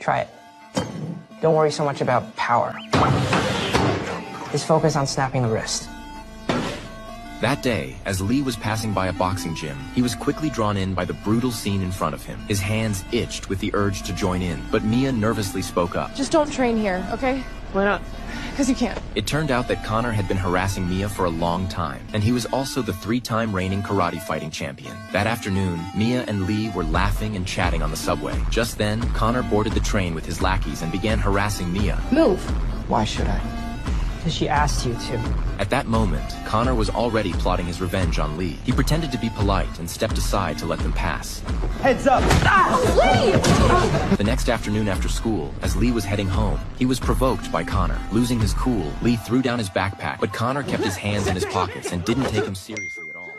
Try it. Don't worry so much about power. Just focus on snapping the wrist. That day, as Lee was passing by a boxing gym, he was quickly drawn in by the brutal scene in front of him. His hands itched with the urge to join in, but Mia nervously spoke up. Just don't train here, okay? Why not? Because you can't. It turned out that Connor had been harassing Mia for a long time, and he was also the 3-time reigning karate fighting champion. That afternoon, Mia and Lee were laughing and chatting on the subway. Just then, Connor boarded the train with his lackeys and began harassing Mia. Move! Why should I? Because she asked you to. At that moment, Connor was already plotting his revenge on Lee. He pretended to be polite and stepped aside to let them pass. Heads up! Lee! The next afternoon after school, as Lee was heading home, he was provoked by Connor. Losing his cool, Lee threw down his backpack, but Connor kept his hands in his pockets and didn't take him seriously at all.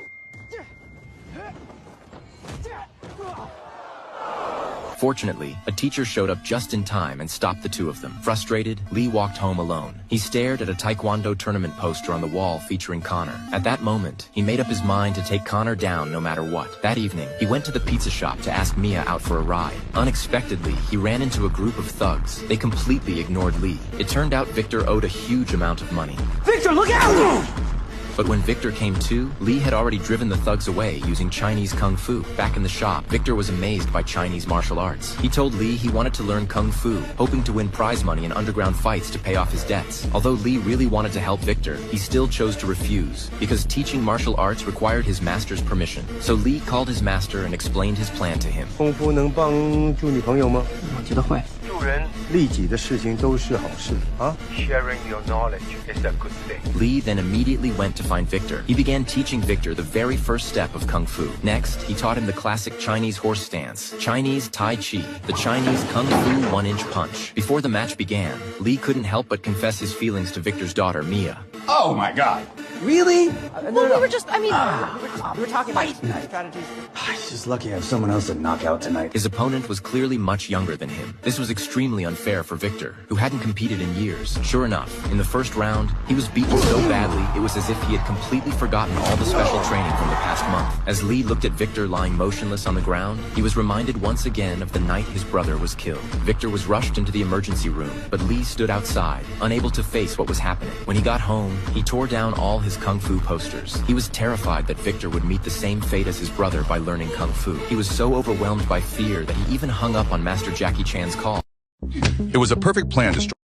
Fortunately, a teacher showed up just in time and stopped the two of them. Frustrated, Lee walked home alone. He stared at a Taekwondo tournament poster on the wall featuring Connor. At that moment, he made up his mind to take Connor down no matter what. That evening, he went to the pizza shop to ask Mia out for a ride. Unexpectedly, he ran into a group of thugs. They completely ignored Lee. It turned out Victor owed a huge amount of money. Victor, look out! But when Victor came to, Lee had already driven the thugs away using Chinese Kung Fu. Back in the shop, Victor was amazed by Chinese martial arts. He told Lee he wanted to learn Kung Fu, hoping to win prize money in underground fights to pay off his debts. Although Lee really wanted to help Victor, he still chose to refuse, because teaching martial arts required his master's permission. So Lee called his master and explained his plan to him. 功夫能帮助女朋友吗？我觉得会。助人利己的事情都是好事啊。Sharing your knowledge is a good thing. Lee then immediately went to find Victor. He began teaching Victor the very first step of Kung Fu. Next, he taught him the classic Chinese horse stance, Chinese Tai Chi, the Chinese Kung Fu one-inch punch. Before the match began, Lee couldn't help but confess his feelings to Victor's daughter, Mia. Oh my God. Really? Well, we were just, we were talking about strategies. He's just lucky I have someone else to knock out tonight. His opponent was clearly much younger than him. This was extremely unfair for Victor, who hadn't competed in years. Sure enough, in the first round, he was beaten so badly it was as if he had completely forgotten all the special training from the past month. As Lee looked at Victor lying motionless on the ground, he was reminded once again of the night his brother was killed. Victor was rushed into the emergency room, but Lee stood outside, unable to face what was happening. When he got home, he tore down all his Kung Fu posters. He was terrified that Victor would meet the same fate as his brother by learning Kung Fu. He was so overwhelmed by fear that he even hung up on Master Jackie Chan's call. It was a perfect plan to